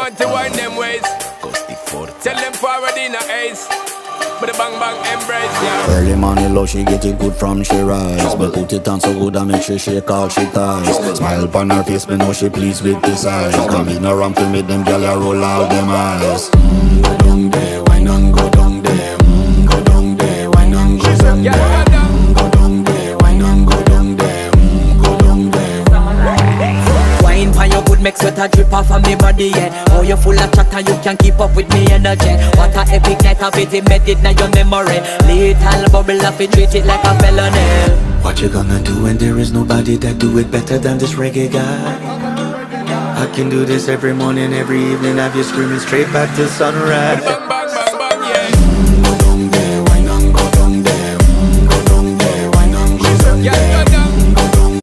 want to wind them ways. Tell them forward in a ace. But the bang bang embrace, yeah. Early morning love, she get it good from she rise. But put it on so good I make she shake all she ties. Smile upon her face, me know she pleased with this eyes. Come in around to make them gyal a roll out them eyes. Go down there, wine and go down there. Go down there, wine and go down there. Go down there, wine and go down there. Go down there. Wine for your good make sweat a drip off of me body, yeah. Oh, you full of chatter, you can keep up with me energy. What a epic night of it, embedded in your memory. Little bubble of it, treat it like a felony. What you gonna do when there is nobody that do it better than this reggae guy? I can do this every morning, every evening, have you screaming straight back to sunrise.